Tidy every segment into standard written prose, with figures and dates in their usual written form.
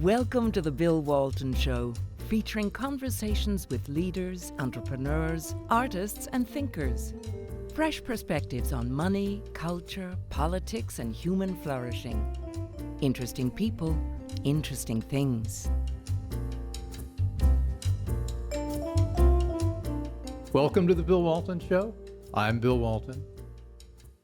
Welcome to the Bill Walton Show, featuring conversations with leaders, entrepreneurs, artists, and thinkers. Fresh perspectives on money, culture, politics, and human flourishing. Interesting people, interesting things. Welcome to the Bill Walton Show. I'm Bill Walton.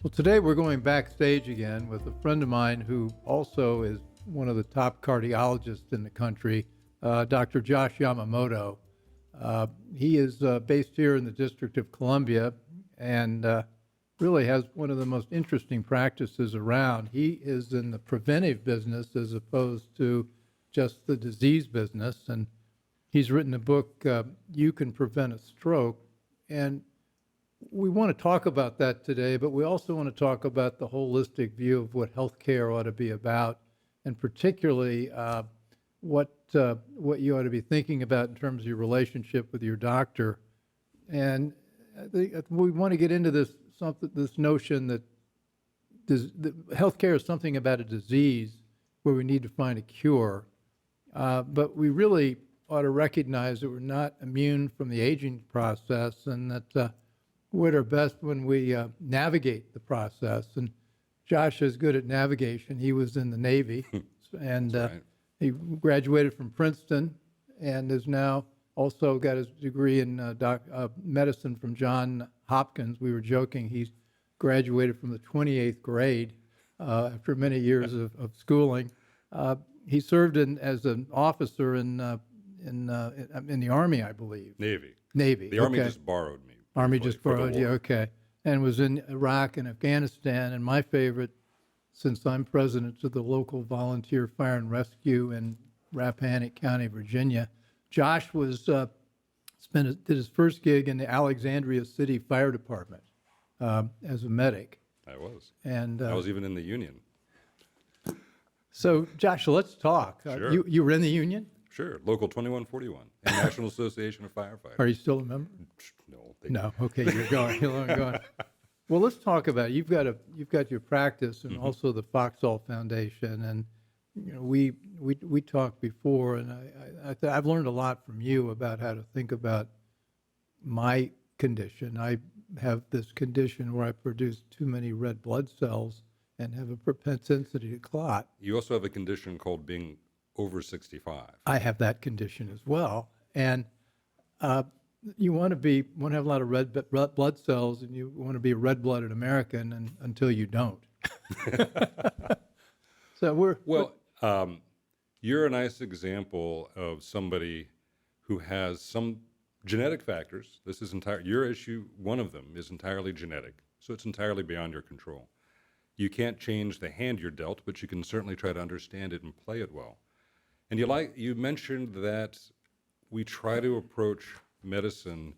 Well, today we're going backstage again with a friend of mine who also is one of the top cardiologists in the country, Dr. Josh Yamamoto. He is based here in the District of Columbia and really has one of the most interesting practices around. He is in the preventive business as opposed to just the disease business, and he's written a book, You Can Prevent a Stroke, and we want to talk about that today, but we also want to talk about the holistic view of what healthcare ought to be about, and particularly what you ought to be thinking about in terms of your relationship with your doctor. And we want to get into this notion that healthcare is something about a disease where we need to find a cure, but we really ought to recognize that we're not immune from the aging process, and that we're at our best when we navigate the process. And Josh is good at navigation. He was in the Navy, and right. He graduated from Princeton and has now also got his degree in medicine from Johns Hopkins. We were joking, he's graduated from the 28th grade after many years of schooling. He served as an officer in the Army, I believe. Navy. The Army okay. just borrowed me. Army just for the borrowed you, war. okay. And was in Iraq and Afghanistan. And my favorite, since I'm president of the local volunteer fire and rescue in Rappahannock County, Virginia, Josh was did his first gig in the Alexandria City Fire Department as a medic. I was. And I was even in the Union. so, Josh, let's talk. Sure. You were in the Union? Sure. Local 2141 and National Association of Firefighters. Are you still a member? No. No. Okay, you're going. You're going. Well, let's talk about it. You've got your practice and also the Foxall Foundation, and you know we talked before, and I've learned a lot from you about how to think about my condition. I have this condition where I produce too many red blood cells and have a propensity to clot. You also have a condition called being over 65. I have that condition as well, and you want to have a lot of red blood cells, and you want to be a red-blooded American, and until you don't. So you're a nice example of somebody who has some genetic factors. This is your issue. One of them is entirely genetic, so it's entirely beyond your control. You can't change the hand you're dealt, but you can certainly try to understand it and play it well. And you mentioned that we try to approach medicine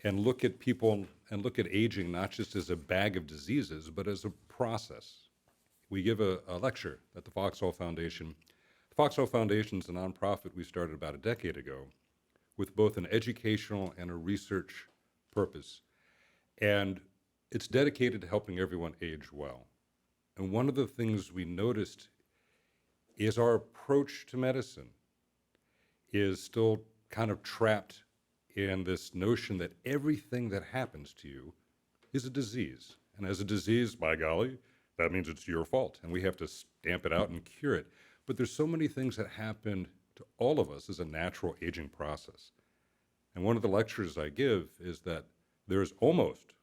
and look at people and look at aging not just as a bag of diseases, but as a process. We give a lecture at the Foxall Foundation. The Foxall Foundation is a nonprofit we started about a decade ago with both an educational and a research purpose. And it's dedicated to helping everyone age well. And one of the things we noticed is our approach to medicine is still kind of trapped in this notion that everything that happens to you is a disease. And as a disease, by golly, that means it's your fault, and we have to stamp it out and cure it. But there's so many things that happen to all of us as a natural aging process. And one of the lectures I give is that there's almost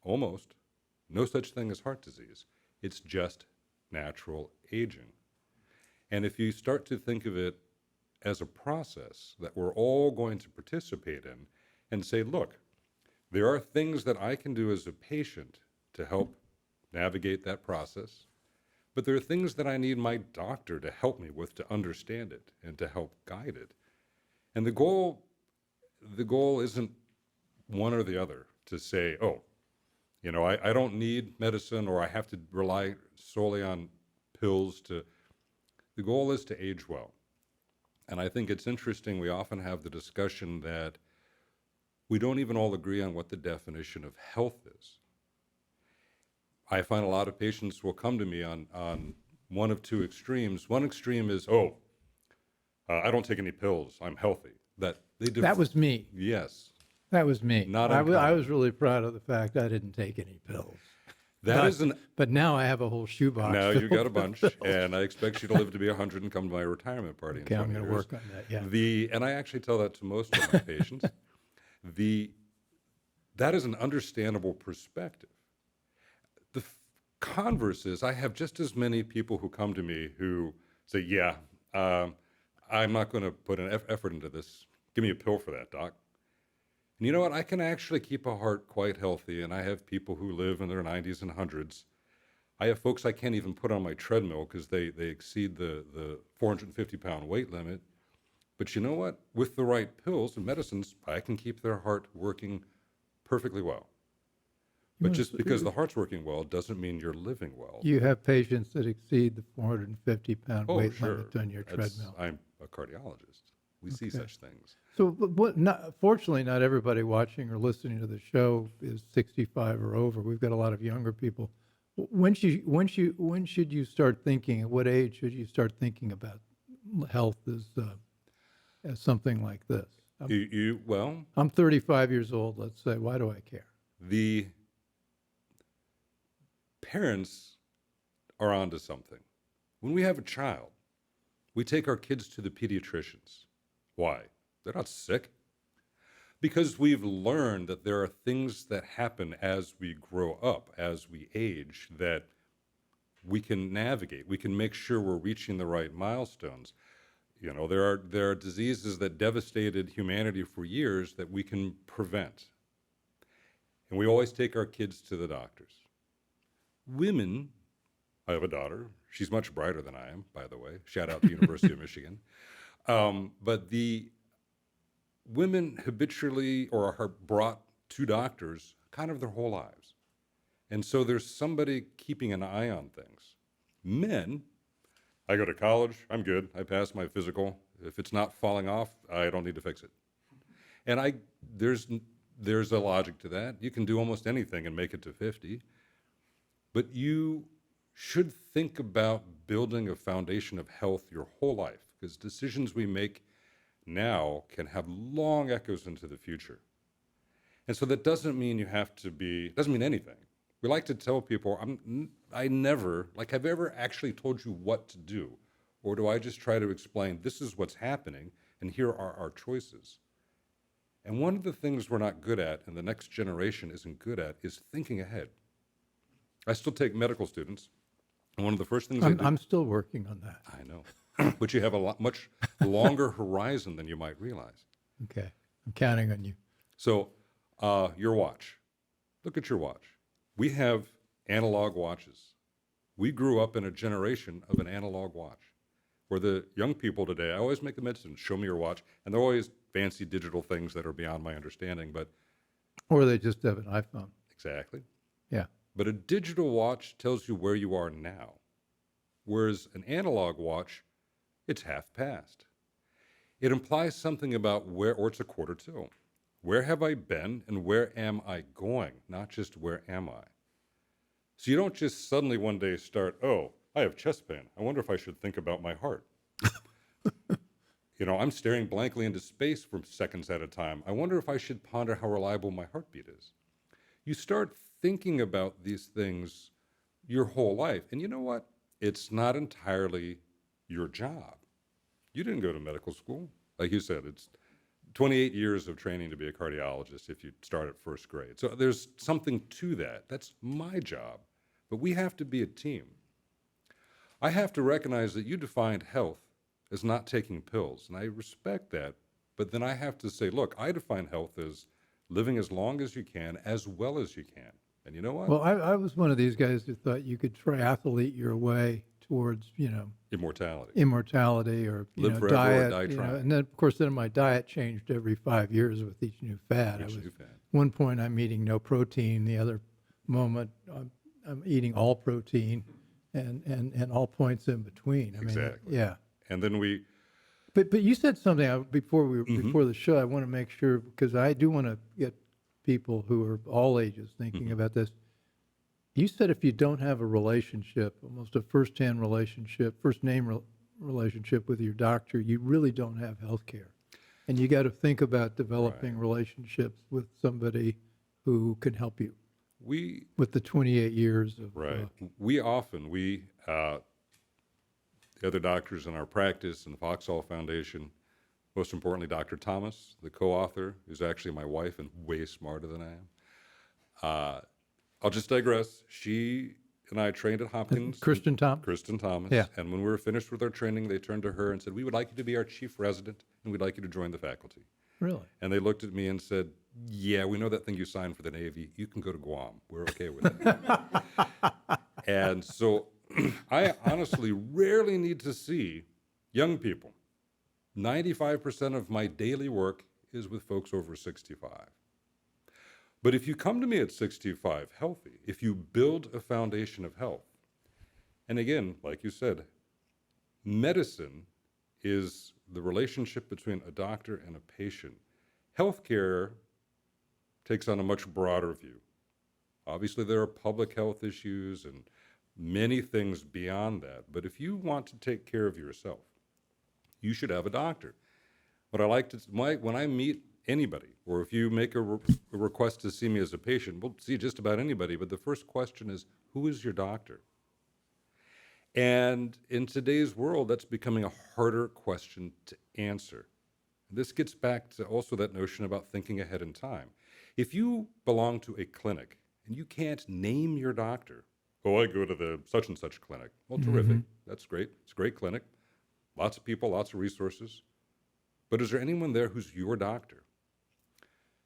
no such thing as heart disease. It's just natural aging. And if you start to think of it as a process that we're all going to participate in and say, look, there are things that I can do as a patient to help navigate that process, but there are things that I need my doctor to help me with to understand it and to help guide it. And the goal isn't one or the other to say, oh, you know, I don't need medicine or I have to rely solely on pills to. The goal is to age well. And I think it's interesting, we often have the discussion that we don't even all agree on what the definition of health is. I find a lot of patients will come to me on one of two extremes. One extreme is, oh, I don't take any pills. I'm healthy. That was me. Yes. That was me. Not I uncommon. was really proud of the fact I didn't take any pills. That is an. But now I have a whole shoebox. Now you filled got a with bunch, pills. and I expect you to live to be 100 and come to my retirement party Okay, in 20 I'm going to years. work on that. Yeah. And I actually tell that to most of my patients. That is an understandable perspective. The converse is, I have just as many people who come to me who say, "Yeah, I'm not going to put an effort into this. Give me a pill for that, doc." And you know what? I can actually keep a heart quite healthy, and I have people who live in their 90s and 100s. I have folks I can't even put on my treadmill because they exceed the 450-pound weight limit. But you know what? With the right pills and medicines, I can keep their heart working perfectly well. But just because the heart's working well doesn't mean you're living well. You have patients that exceed the 450-pound Oh, weight sure. limit on your treadmill. I'm a cardiologist. We see such things. So, fortunately, not everybody watching or listening to the show is 65 or over. We've got a lot of younger people. When should you start thinking? At what age should you start thinking about health as something like this? I'm 35 years old. Let's say. Why do I care? The parents are onto something. When we have a child, we take our kids to the pediatricians. Why? They're not sick. Because we've learned that there are things that happen as we grow up, as we age, that we can navigate. We can make sure we're reaching the right milestones. You know, there are diseases that devastated humanity for years that we can prevent. And we always take our kids to the doctors. Women, I have a daughter. She's much brighter than I am, by the way. Shout out to University of Michigan. But the women habitually or are brought to doctors kind of their whole lives. And so there's somebody keeping an eye on things. Men, I go to college, I'm good. I passed my physical. If it's not falling off, I don't need to fix it. And there's a logic to that. You can do almost anything and make it to 50. But you should think about building a foundation of health your whole life, because decisions we make now can have long echoes into the future. And so that doesn't mean doesn't mean anything. We like to tell people, have I ever actually told you what to do? Or do I just try to explain, this is what's happening, and here are our choices? And one of the things we're not good at, and the next generation isn't good at, is thinking ahead. I still take medical students, and one of the first things I'm still working on that. I know, but you have a much longer horizon than you might realize. Okay, I'm counting on you. So, your watch. Look at your watch. We have analog watches. We grew up in a generation of an analog watch, where the young people today, I always make the mention, show me your watch, and they're always fancy digital things that are beyond my understanding, but... Or they just have an iPhone. Exactly. Yeah. But a digital watch tells you where you are now, whereas an analog watch, it's half past. It implies something about or it's a quarter to. Where have I been and where am I going, not just where am I? So you don't just suddenly one day start, oh, I have chest pain. I wonder if I should think about my heart. I'm staring blankly into space for seconds at a time. I wonder if I should ponder how reliable my heartbeat is. You start thinking about these things your whole life. And you know what? It's not entirely your job. You didn't go to medical school. Like you said, it's 28 years of training to be a cardiologist if you start at first grade. So there's something to that. That's my job. But we have to be a team. I have to recognize that you defined health as not taking pills, and I respect that. But then I have to say, look, I define health as living as long as you can, as well as you can. And you know what? Well, I was one of these guys who thought you could triathlete your way towards, immortality or live forever diet. or die trying. And then, of course, my diet changed every 5 years with each new fad. One point I'm eating no protein. The other moment I'm eating all protein, and all points in between. Exactly. Yeah. And then But you said something before the show. I want to make sure, because I do want to get people who are all ages thinking about this. You said if you don't have a relationship, almost a first-hand relationship, first-name relationship with your doctor, you really don't have health care. And you got to think about developing Right. relationships with somebody who can help you We with the 28 years of right. The other doctors in our practice and the Foxhall Foundation, most importantly, Dr. Thomas, the co-author, who's actually my wife and way smarter than I am. I'll just digress. She and I trained at Hopkins. Kristen Thomas. Kristen Thomas. Yeah. And when we were finished with our training, they turned to her and said, "We would like you to be our chief resident, and we'd like you to join the faculty." Really? And they looked at me and said, "Yeah, we know that thing you signed for the Navy. You can go to Guam. We're okay with it." And so I honestly rarely need to see young people. 95% of my daily work is with folks over 65. But if you come to me at 65 healthy, if you build a foundation of health, and again, like you said, medicine is the relationship between a doctor and a patient. Healthcare takes on a much broader view. Obviously, there are public health issues and many things beyond that. But if you want to take care of yourself, you should have a doctor. What I like to, when I meet anybody, or if you make a request to see me as a patient, we'll see just about anybody, but the first question is, who is your doctor? And in today's world, that's becoming a harder question to answer. This gets back to also that notion about thinking ahead in time. If you belong to a clinic and you can't name your doctor, oh, I go to the such and such clinic. Well, terrific. That's great. It's a great clinic. Lots of people, lots of resources. But is there anyone there who's your doctor?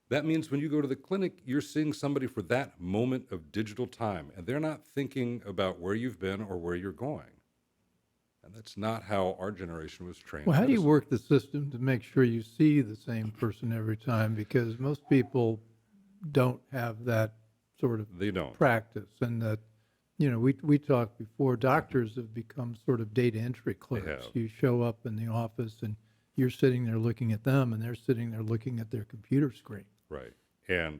That means when you go to the clinic, you're seeing somebody for that moment of digital time, and they're not thinking about where you've been or where you're going. And that's not how our generation was trained. Well, how do you medicine. work the system to make sure you see the same person every time? Because most people don't have that sort of They don't. practice. And that, you know, we talked before, doctors have become sort of data entry clerks. have. You show up in the office and you're sitting there looking at them and they're sitting there looking at their computer screen. Right. And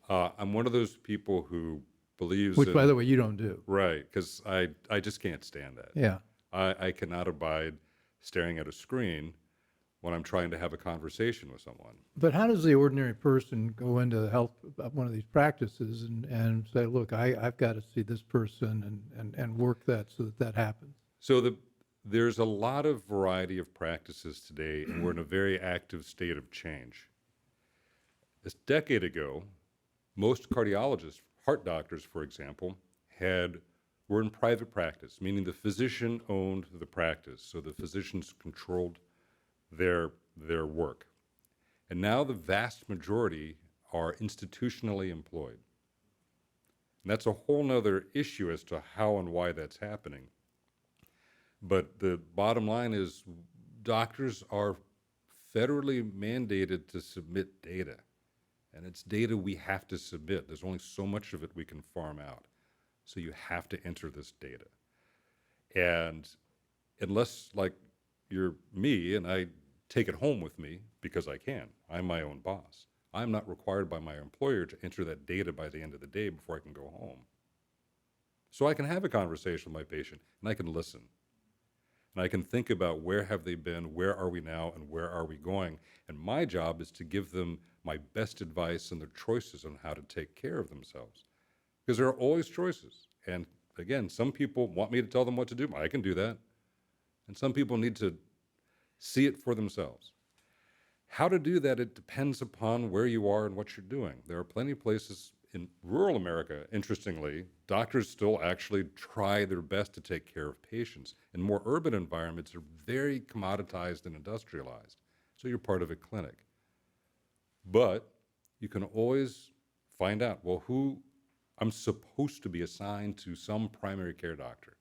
I'm one of those people who believes Which, in, by the way, you don't do. right, because I just can't stand that. Yeah. I cannot abide staring at a screen when I'm trying to have a conversation with someone. But how does the ordinary person go into the health one of these practices and say, look, I've got to see this person and work that so that happens? So there's a lot of variety of practices today, and we're in a very active state of change. A decade ago, most cardiologists, heart doctors, for example, were in private practice, meaning the physician owned the practice, so the physicians controlled their work. And now the vast majority are institutionally employed. And that's a whole nother issue as to how and why that's happening. But the bottom line is doctors are federally mandated to submit data. And it's data we have to submit. There's only so much of it we can farm out. So you have to enter this data. And unless, like, you're me and I take it home with me because I can, I'm my own boss, I'm not required by my employer to enter that data by the end of the day before I can go home. So I can have a conversation with my patient and I can listen. And I can think about where have they been, where are we now, and where are we going. And my job is to give them my best advice and their choices on how to take care of themselves. Because there are always choices. And again, some people want me to tell them what to do. I can do that. And some people need to see it for themselves. How to do that, it depends upon where you are and what you're doing. There are plenty of places in rural America, interestingly, doctors still actually try their best to take care of patients. And more urban environments are very commoditized and industrialized. So you're part of a clinic. But you can always find out, well, who I'm supposed to be assigned to some primary care doctor.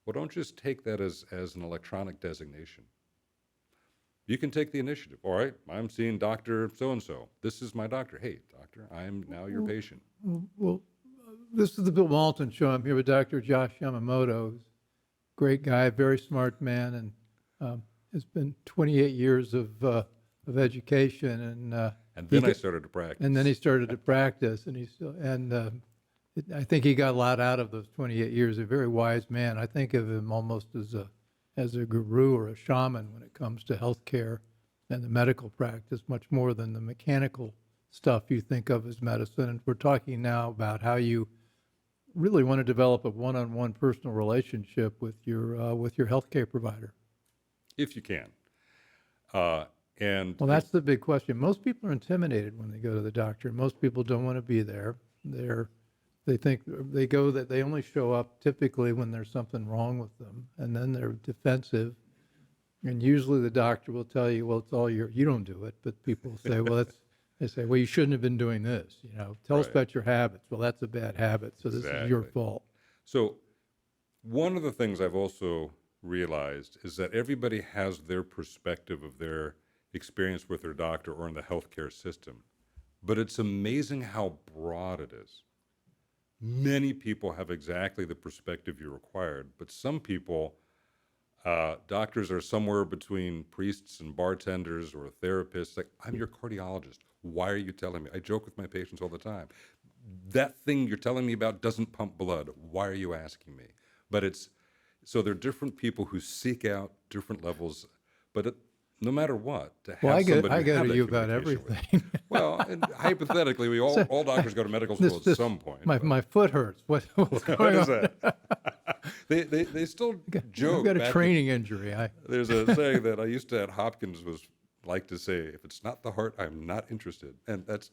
Well, don't just take that as an electronic designation. You can take the initiative. All right, I'm seeing Dr. So-and-so. This is my doctor. Hey, doctor, I am now your patient. Well, this is the Bill Walton Show. I'm here with Dr. Josh Yamamoto, who's a great guy, very smart man, and has been 28 years of education. And then I started to practice. And then he started to practice, and I think he got a lot out of those 28 years. A very wise man. I think of him almost as as a guru or a shaman when it comes to healthcare and the medical practice, much more than the mechanical stuff you think of as medicine. And we're talking now about how you really want to develop a one-on-one personal relationship with your healthcare provider. If you can. And Well, that's the big question. Most people are intimidated when they go to the doctor. Most people don't want to be there. They think they only show up typically when there's something wrong with them, and then they're defensive. And usually the doctor will tell you, well, it's all you don't do it, but people say, well, they say, well, you shouldn't have been doing this. Tell us about your habits. Well, that's a bad habit, so this is your fault. So one of the things I've also realized is that everybody has their perspective of their experience with their doctor or in the healthcare system, but it's amazing how broad it is. Many people have exactly the perspective you required, but some people, doctors are somewhere between priests and bartenders or therapists. Like, I'm your cardiologist. Why are you telling me? I joke with my patients all the time. That thing you're telling me about doesn't pump blood. Why are you asking me? But so there are different people who seek out different levels, but no matter what, to have somebody I go have to that you about communication everything. Well, and hypothetically, we all doctors go to medical school at some point. My foot hurts. What's What going is on? that? They still joke. I've got a training injury. There's a saying that I used to at Hopkins was like to say, if it's not the heart, I'm not interested. And that's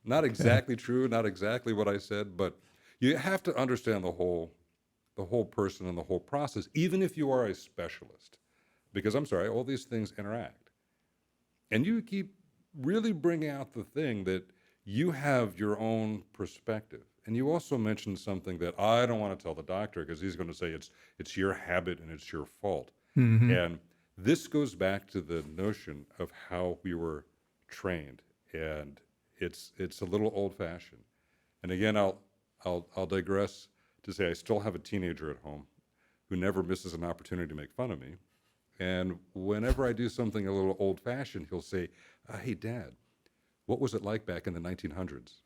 not exactly true, not exactly what I said, but you have to understand the whole person and the whole process, even if you are a specialist. Because I'm sorry, all these things interact. And you keep really bringing out the thing that you have your own perspective. And you also mentioned something that I don't want to tell the doctor because he's going to say it's your habit and it's your fault. Mm-hmm. And this goes back to the notion of how we were trained. And it's a little old-fashioned. And again, I'll digress to say I still have a teenager at home who never misses an opportunity to make fun of me. And whenever I do something a little old-fashioned, he'll say, hey, Dad, what was it like back in the 1900s?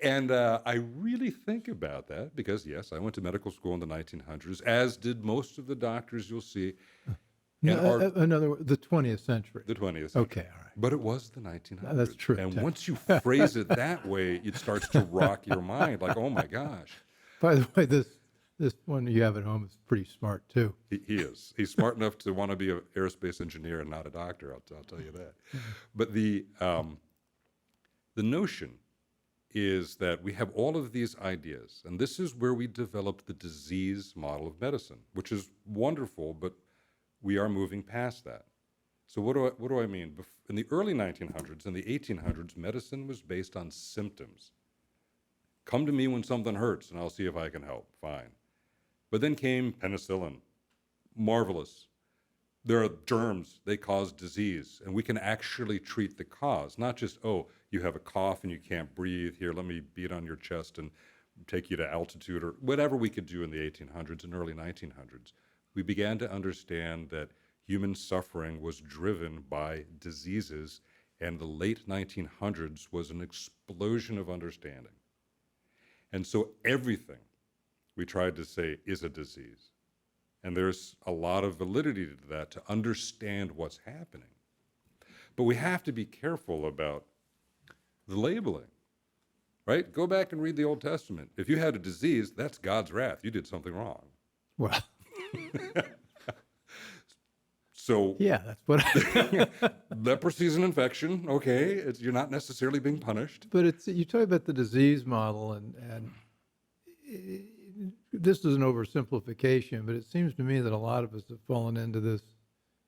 And I really think about that because, yes, I went to medical school in the 1900s, as did most of the doctors you'll see. In other words, the 20th century. The 20th century. Okay, all right. But it was the 1900s. That's true. And once you phrase it that way, it starts to rock your mind like, oh, my gosh. By the way, this one you have at home is pretty smart, too. He is. He's smart enough to want to be an aerospace engineer and not a doctor, I'll tell you that. Mm-hmm. But the notion is that we have all of these ideas, and this is where we developed the disease model of medicine, which is wonderful, but we are moving past that. So what do I mean? In the early 1900s and the 1800s, medicine was based on symptoms. Come to me when something hurts, and I'll see if I can help. Fine. But then came penicillin. Marvelous. There are germs. They cause disease, and we can actually treat the cause, not just, oh, you have a cough and you can't breathe. Here, let me beat on your chest and take you to altitude, or whatever we could do in the 1800s and early 1900s. We began to understand that human suffering was driven by diseases, and the late 1900s was an explosion of understanding. And so everything we tried to say is a disease. And there's a lot of validity to that to understand what's happening. But we have to be careful about the labeling, right? Go back and read the Old Testament. If you had a disease, that's God's wrath. You did something wrong. Well, so yeah, that's what leprosy is an infection. Okay, you're not necessarily being punished. But you talk about the disease model, and this is an oversimplification, but it seems to me that a lot of us have fallen into this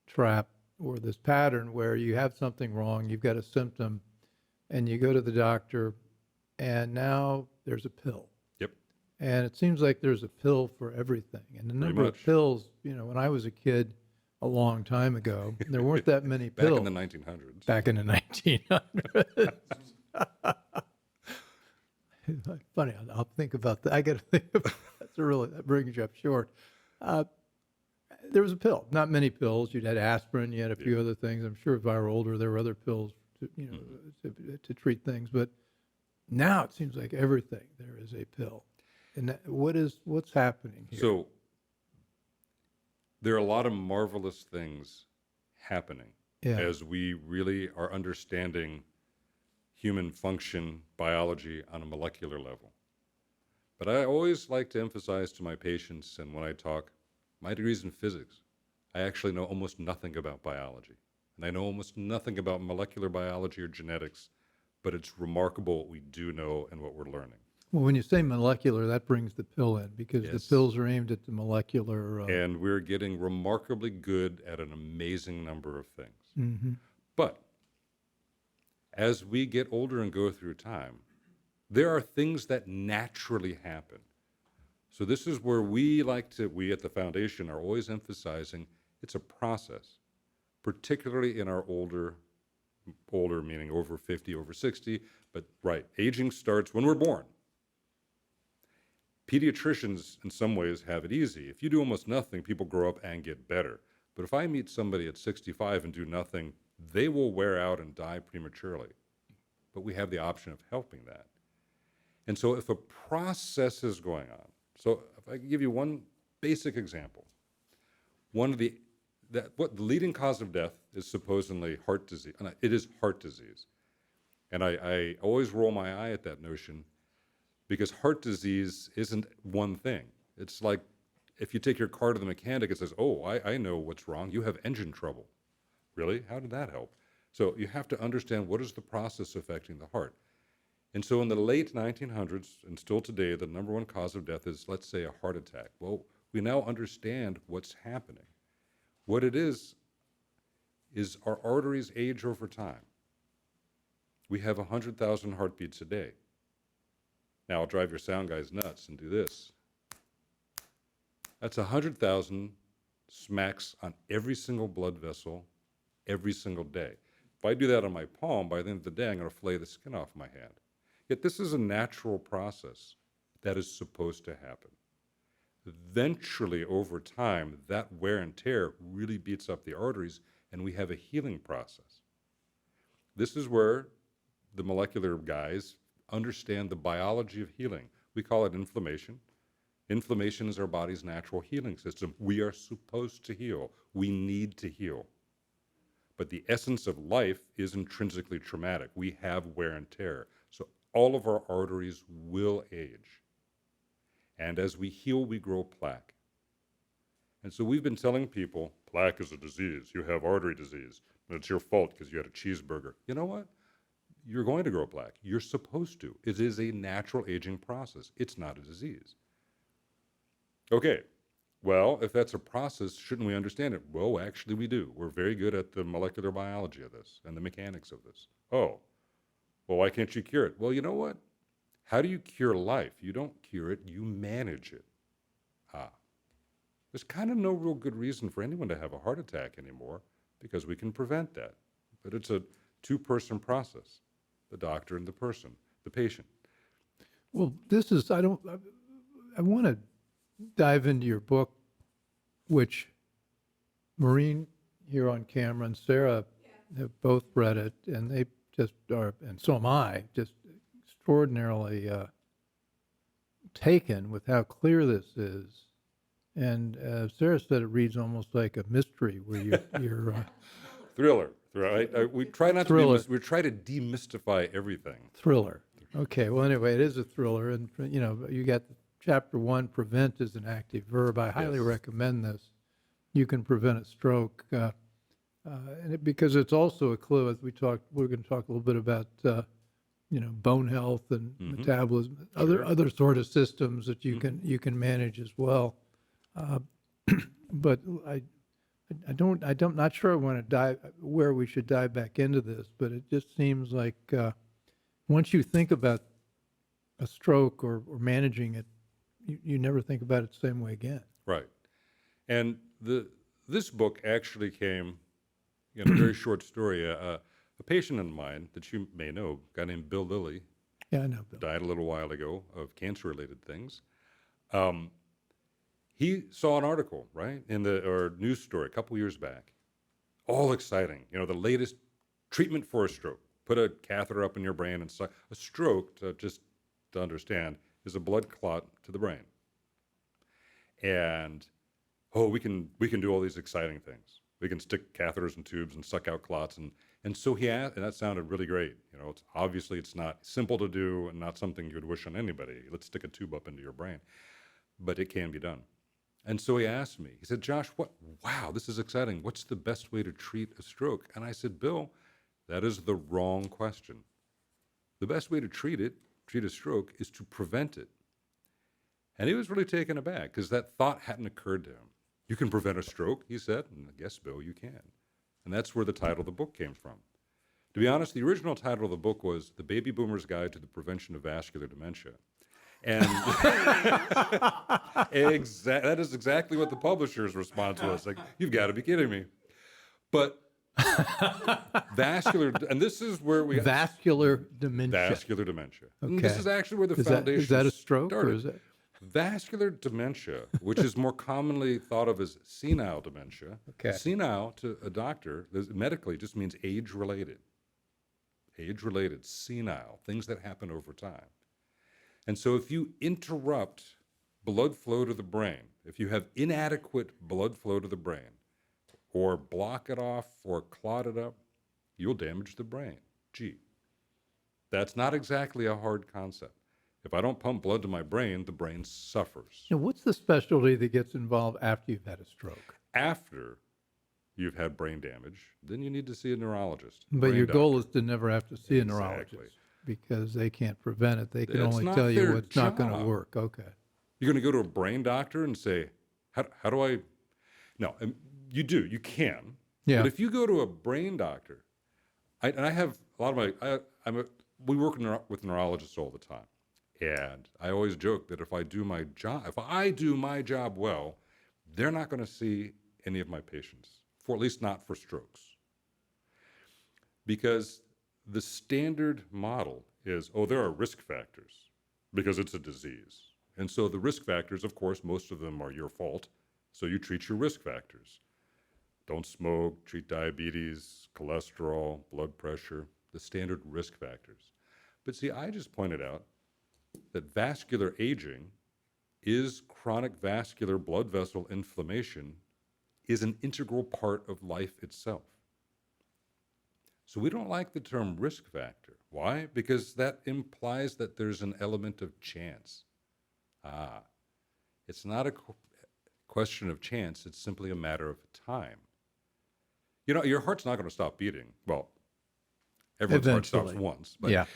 trap or this pattern where you have something wrong, you've got a symptom, and you go to the doctor, and now there's a pill. Yep. And it seems like there's a pill for everything. And the number of pills, when I was a kid a long time ago, there weren't that many pills. Back in the 1900s. Back in the 1900s. Funny, I'll think about that. I got to think about that brings you up short. There was a pill, not many pills. You'd had aspirin, you had a few other things. I'm sure if I were older, there were other pills to treat things. But now it seems like everything there is a pill. And what's happening here? So there are a lot of marvelous things happening Yeah. as we really are understanding human function, biology on a molecular level. But I always like to emphasize to my patients, and when I talk, my degree's in physics. I actually know almost nothing about biology. And I know almost nothing about molecular biology or genetics, but it's remarkable what we do know and what we're learning. Well, when you say molecular, that brings the pill in because the Yes. pills are aimed at the molecular. And we're getting remarkably good at an amazing number of things. Mhm. But as we get older and go through time, there are things that naturally happen. So this is where we at the foundation are always emphasizing it's a process, particularly in our older meaning over 50, over 60, but right, aging starts when we're born. Pediatricians, in some ways, have it easy. If you do almost nothing, people grow up and get better. But if I meet somebody at 65 and do nothing, they will wear out and die prematurely. But we have the option of helping that. And so if a process is going on, so if I can give you one basic example, what the leading cause of death is supposedly heart disease. And it is heart disease. And I always roll my eye at that notion, because heart disease isn't one thing. It's like if you take your car to the mechanic, it says, oh, I know what's wrong. You have engine trouble. Really? How did that help? So you have to understand what is the process affecting the heart. And so in the late 1900s, and still today, the number one cause of death is, let's say, a heart attack. Well, we now understand what's happening. What it is our arteries age over time. We have 100,000 heartbeats a day. Now, I'll drive your sound guys nuts and do this. That's 100,000 smacks on every single blood vessel every single day. If I do that on my palm, by the end of the day, I'm going to flay the skin off my hand. Yet this is a natural process that is supposed to happen. Eventually, over time, that wear and tear really beats up the arteries, and we have a healing process. This is where the molecular guys understand the biology of healing. We call it inflammation. Inflammation is our body's natural healing system. We are supposed to heal. We need to heal. But the essence of life is intrinsically traumatic. We have wear and tear. So all of our arteries will age. And as we heal, we grow plaque. And so we've been telling people, plaque is a disease. You have artery disease. And it's your fault because you had a cheeseburger. You know what? You're going to grow plaque. You're supposed to. It is a natural aging process. It's not a disease. Okay, well, if that's a process, shouldn't we understand it? Well, actually we do. We're very good at the molecular biology of this and the mechanics of this. Oh, well, why can't you cure it? Well, you know what? How do you cure life? You don't cure it, you manage it. There's kind of no real good reason for anyone to have a heart attack anymore because we can prevent that. But it's a two-person process. The doctor and the person, the patient. Well, I want to dive into your book, which Maureen here on camera and Sarah have both read it, and they just are, and so am I, just extraordinarily taken with how clear this is. And Sarah said it reads almost like a mystery where you're Thriller. Right? We try not Thriller. we try to demystify everything. Thriller. Okay. Well, anyway, it is a thriller, and you got chapter 1. Prevent is an active verb. I highly recommend this. You can prevent a stroke, because it's also a clue. As we're going to talk a little bit about bone health and metabolism, other sort of systems that you can manage as well. But I'm not sure I want to dive where we should dive back into this, but it just seems like once you think about a stroke or managing it, you never think about it the same way again. Right. And this book actually came in a very short story. A patient of mine that you may know, a guy named Bill Lilly, Yeah, I know Bill. died a little while ago of cancer-related things. He saw an article, right, or news story a couple years back, all exciting. The latest treatment for a stroke. Put a catheter up in your brain and a stroke, just to understand, is a blood clot to the brain. And oh, we can do all these exciting things. We can stick catheters and tubes and suck out clots. And so he asked, and that sounded really great. It's obviously it's not simple to do and not something you would wish on anybody. Let's stick a tube up into your brain. But it can be done. And so he asked me, he said, Josh, wow, this is exciting. What's the best way to treat a stroke? And I said, Bill, that is the wrong question. The best way to treat a stroke, is to prevent it. And he was really taken aback because that thought hadn't occurred to him. You can prevent a stroke, he said. And yes, Bill, you can. And that's where the title of the book came from. To be honest, the original title of the book was The Baby Boomer's Guide to the Prevention of Vascular Dementia. And that is exactly what the publisher's response was. Like, you've got to be kidding me. But vascular, and this is where we... Vascular dementia. Vascular dementia. Okay. And this is actually where the foundation Is that a stroke started. or is it? Vascular dementia, which is more commonly thought of as senile dementia. Okay. Senile to a doctor, medically, just means age-related. Age-related, senile, things that happen over time. And so if you interrupt blood flow to the brain, if you have inadequate blood flow to the brain, or block it off or clot it up, you'll damage the brain. Gee, that's not exactly a hard concept. If I don't pump blood to my brain, the brain suffers. Now, what's the specialty that gets involved after you've had a stroke? After you've had brain damage, then you need to see a neurologist. But your doctor. goal is to never have to see a Exactly. neurologist because they can't prevent it. They can It's only not tell you their what's not going to job. work. Okay. You're going to go to a brain doctor and say, how do I? No, you do. You can. Yeah. But if you go to a brain doctor, I have a lot of we work with neurologists all the time. And I always joke that if I do my job well, they're not going to see any of my patients, for at least not for strokes. Because the standard model is, there are risk factors because it's a disease. And so the risk factors, of course, most of them are your fault. So you treat your risk factors. Don't smoke, treat diabetes, cholesterol, blood pressure, the standard risk factors. But see, I just pointed out that vascular aging is chronic vascular blood vessel inflammation is an integral part of life itself. So we don't like the term risk factor. Why? Because that implies that there's an element of chance. It's not a question of chance. It's simply a matter of time. Your heart's not going to stop beating. Well, everyone's heart stops once. But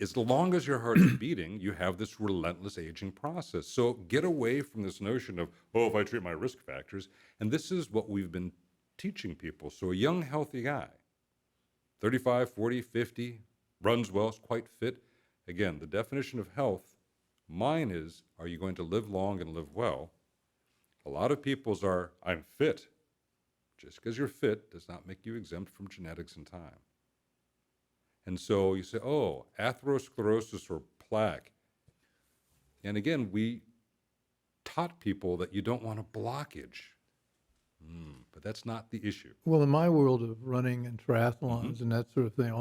as long as your heart is beating, you have this relentless aging process. So get away from this notion of, if I treat my risk factors. And this is what we've been teaching people. So a young, healthy guy, 35, 40, 50, runs well, is quite fit. Again, the definition of health, mine is, are you going to live long and live well? A lot of people's are, I'm fit. Just because you're fit does not make you exempt from genetics and time. And so you say, atherosclerosis or plaque. And again, we taught people that you don't want a blockage. But that's not the issue. Well, in my world of running and triathlons and that sort of thing,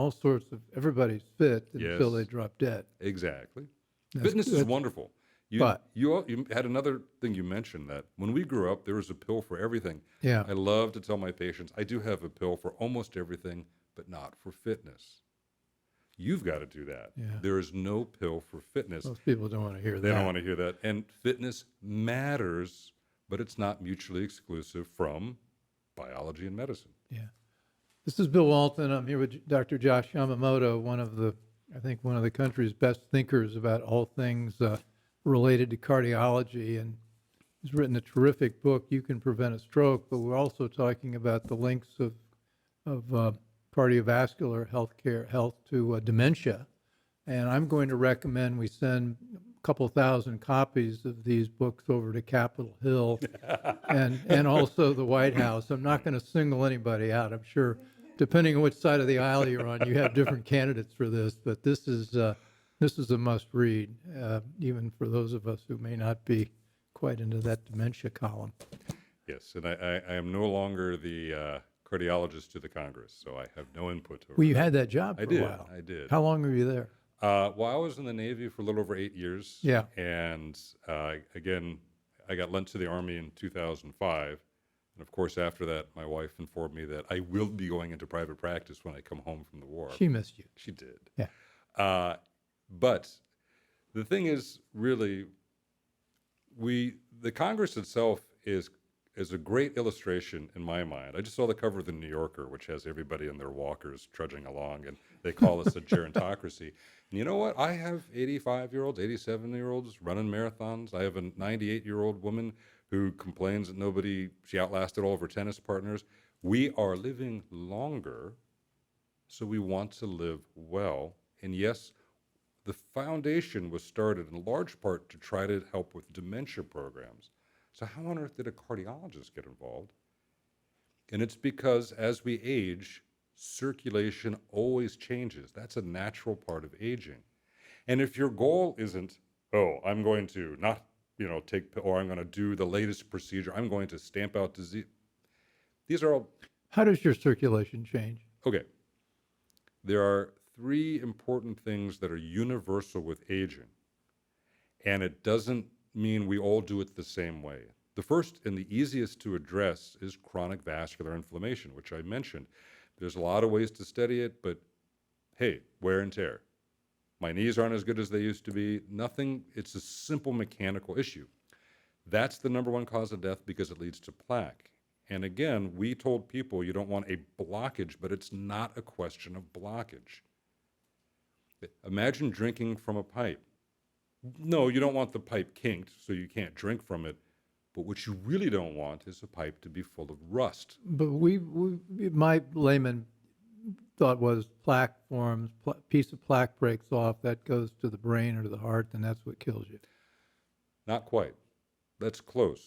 everybody's fit until they drop dead. Exactly. Fitness is wonderful. You had another thing you mentioned, that when we grew up, there was a pill for everything. Yeah. I love to tell my patients, I do have a pill for almost everything, but not for fitness. You've got to do that. Yeah. There is no pill for fitness. Most people don't want to hear that. They don't want to hear that. And fitness matters, but it's not mutually exclusive from biology and medicine. Yeah. This is Bill Walton. I'm here with Dr. Josh Yamamoto, one of the country's best thinkers about all things related to cardiology. And he's written a terrific book, You Can Prevent a Stroke, but we're also talking about the links of cardiovascular health to dementia. And I'm going to recommend we send a couple thousand copies of these books over to Capitol Hill and also the White House. I'm not going to single anybody out. I'm sure, depending on which side of the aisle you're on, you have different candidates for this. But this is a must-read, even for those of us who may not be quite into that dementia column. Yes, and I am no longer the cardiologist to the Congress, so I have no input over Well, you had that job for a while. I did. How long were you there? Well, I was in the Navy for a little over 8 years. Yeah. And again, I got lent to the Army in 2005. And of course, after that, my wife informed me that I will be going into private practice when I come home from the war. She missed you. She did. Yeah. But the thing is, really, the Congress itself is a great illustration in my mind. I just saw the cover of the New Yorker, which has everybody in their walkers trudging along, and they call us a gerontocracy. And you know what? I have 85-year-olds, 87-year-olds running marathons. I have a 98-year-old woman who complains that she outlasted all of her tennis partners. We are living longer, so we want to live well. And yes, the foundation was started in large part to try to help with dementia programs. So how on earth did a cardiologist get involved? And it's because as we age, circulation always changes. That's a natural part of aging. And if your goal isn't, I'm going to not, or I'm going to do the latest procedure, I'm going to stamp out disease. These are all. How does your circulation change? Okay. There are 3 important things that are universal with aging. And it doesn't mean we all do it the same way. The first and the easiest to address is chronic vascular inflammation, which I mentioned. There's a lot of ways to study it, but hey, wear and tear. My knees aren't as good as they used to be. It's a simple mechanical issue. That's the number 1 cause of death because it leads to plaque. And again, we told people you don't want a blockage, but it's not a question of blockage. Imagine drinking from a pipe. No, you don't want the pipe kinked so you can't drink from it. But what you really don't want is a pipe to be full of rust. But my layman thought was plaque forms, piece of plaque breaks off, that goes to the brain or to the heart, and that's what kills you. Not quite. That's close.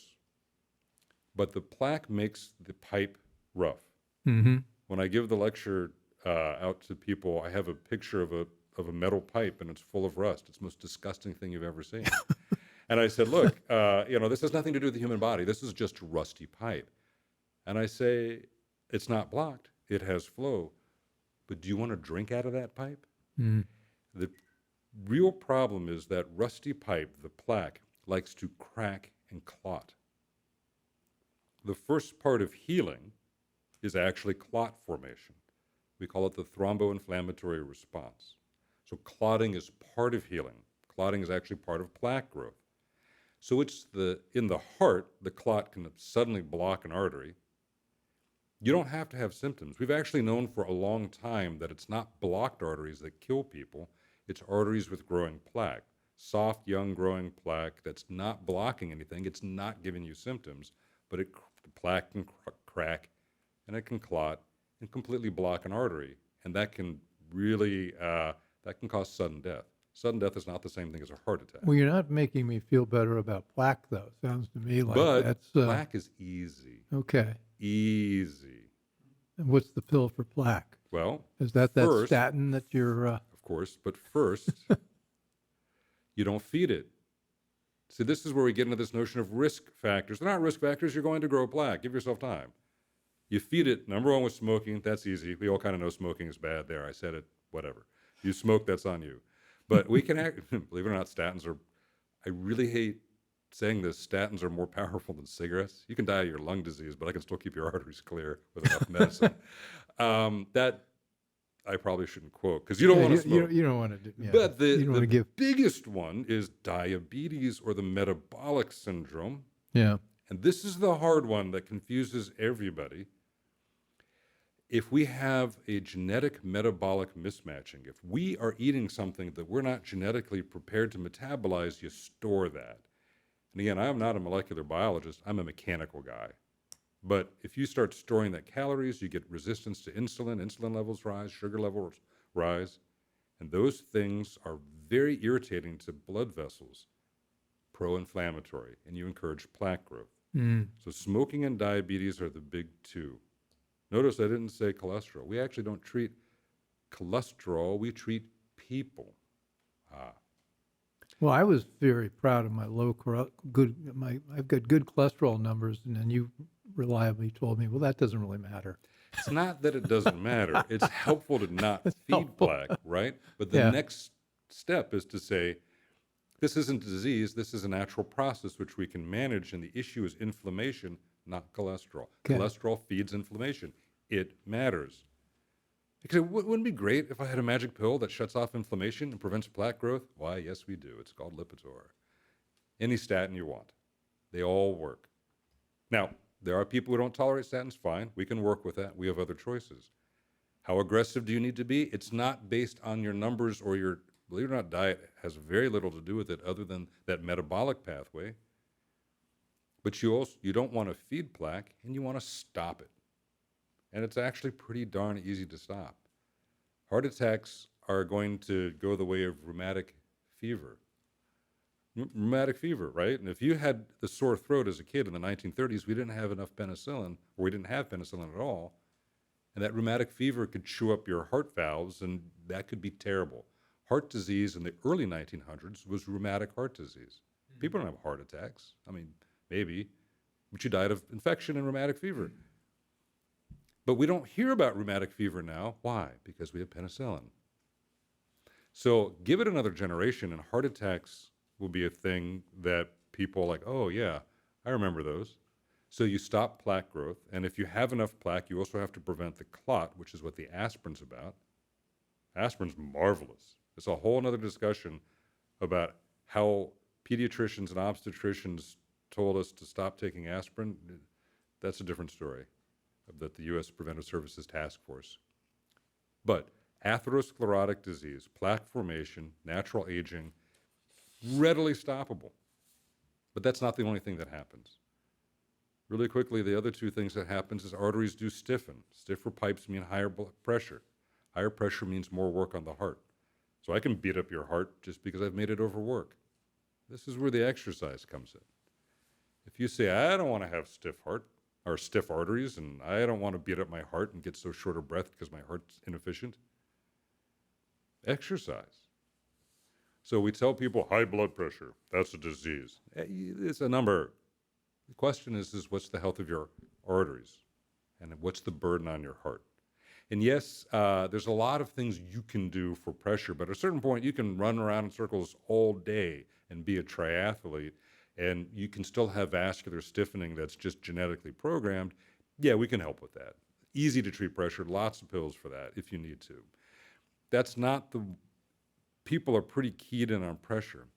But the plaque makes the pipe rough. Mm-hmm. When I give the lecture out to people, I have a picture of a metal pipe, and it's full of rust. It's the most disgusting thing you've ever seen. And I said, look, this has nothing to do with the human body. This is just rusty pipe. And I say, it's not blocked. It has flow. But do you want to drink out of that pipe? Mm. The real problem is that rusty pipe, the plaque, likes to crack and clot. The first part of healing is actually clot formation. We call it the thromboinflammatory response. So clotting is part of healing. Clotting is actually part of plaque growth. So it's in the heart, the clot can suddenly block an artery. You don't have to have symptoms. We've actually known for a long time that it's not blocked arteries that kill people. It's arteries with growing plaque. Soft, young, growing plaque that's not blocking anything. It's not giving you symptoms, but the plaque can crack, and it can clot and completely block an artery. And that can really, that can cause sudden death. Sudden death is not the same thing as a heart attack. Well, you're not making me feel better about plaque, though. Sounds to me like that's... plaque is easy. Okay. Easy. And what's the pill for plaque? Well, is that first, statin that you're... Of course, but first, you don't feed it. See, this is where we get into this notion of risk factors. They're not risk factors. You're going to grow plaque. Give yourself time. You feed it. Number 1 with smoking. That's easy. We all kind of know smoking is bad there. I said it. Whatever. You smoke, that's on you. But we can believe it or not, statins are, I really hate saying this, statins are more powerful than cigarettes. You can die of your lung disease, but I can still keep your arteries clear with enough medicine. That I probably shouldn't quote because you don't want to smoke. You don't want to do. Yeah. But the biggest one is diabetes or the metabolic syndrome. Yeah. And this is the hard one that confuses everybody. If we have a genetic metabolic mismatching, if we are eating something that we're not genetically prepared to metabolize, you store that. And again, I'm not a molecular biologist, I'm a mechanical guy. But if you start storing that calories, you get resistance to insulin levels rise, sugar levels rise, and those things are very irritating to blood vessels, pro-inflammatory, and you encourage plaque growth. Mm. So smoking and diabetes are the big 2. Notice I didn't say cholesterol. We actually don't treat cholesterol, we treat people. Well, I was very proud of my I've got good cholesterol numbers, and then you reliably told me, well, that doesn't really matter. It's not that it doesn't matter. It's helpful to not feed plaque, right? But the next step is to say, This isn't a disease. This is a natural process which we can manage, and the issue is inflammation, not cholesterol. Okay. Cholesterol feeds inflammation. It matters. Because wouldn't it be great if I had a magic pill that shuts off inflammation and prevents plaque growth? Why, yes, we do. It's called Lipitor. Any statin you want. They all work. Now, there are people who don't tolerate statins. Fine. We can work with that. We have other choices. How aggressive do you need to be? It's not based on your numbers or your, believe it or not, diet has very little to do with it other than that metabolic pathway. But you don't want to feed plaque, and you want to stop it. And it's actually pretty darn easy to stop. Heart attacks are going to go the way of rheumatic fever. Rheumatic fever, right? And if you had the sore throat as a kid in the 1930s, we didn't have enough penicillin, or we didn't have penicillin at all. And that rheumatic fever could chew up your heart valves, and that could be terrible. Heart disease in the early 1900s was rheumatic heart disease. People don't have heart attacks. I mean, maybe, but you died of infection and rheumatic fever. But we don't hear about rheumatic fever now. Why? Because we have penicillin. So give it another generation, and heart attacks will be a thing that people are like, oh, yeah, I remember those. So you stop plaque growth, and if you have enough plaque, you also have to prevent the clot, which is what the aspirin's about. Aspirin's marvelous. It's a whole other discussion about how pediatricians and obstetricians told us to stop taking aspirin. That's a different story. That the U.S. Preventive Services Task Force. But atherosclerotic disease, plaque formation, natural aging, readily stoppable. But that's not the only thing that happens. Really quickly, the other two things that happens is arteries do stiffen. Stiffer pipes mean higher blood pressure. Higher pressure means more work on the heart. So I can beat up your heart just because I've made it overwork. This is where the exercise comes in. If you say, I don't want to have stiff heart, or stiff arteries, and I don't want to beat up my heart and get so short of breath because my heart's inefficient. Exercise. So we tell people high blood pressure, that's a disease. It's a number. The question is what's the health of your arteries? And what's the burden on your heart? And yes, there's a lot of things you can do for pressure, but at a certain point you can run around in circles all day and be a triathlete, and you can still have vascular stiffening that's just genetically programmed. Yeah, we can help with that. Easy to treat pressure, lots of pills for that if you need to. That's not the, people are pretty keyed in on pressure.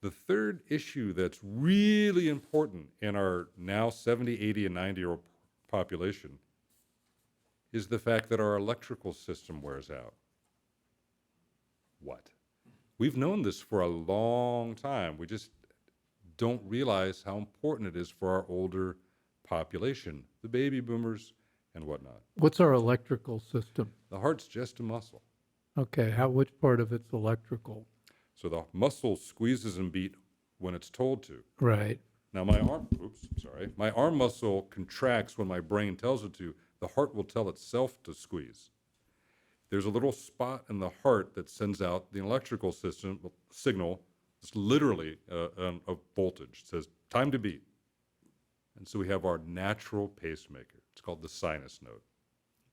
The third issue that's really important in our now 70, 80, and 90-year-old population is the fact that our electrical system wears out. What? We've known this for a long time. We just don't realize how important it is for our older population, the baby boomers and whatnot. What's our electrical system? The heart's just a muscle. Okay, which part of it's electrical? So the muscle squeezes and beats when it's told to. Right. Now my arm muscle contracts when my brain tells it to. The heart will tell itself to squeeze. There's a little spot in the heart that sends out the electrical signal. It's literally a voltage. It says, time to beat. And so we have our natural pacemaker. It's called the sinus node.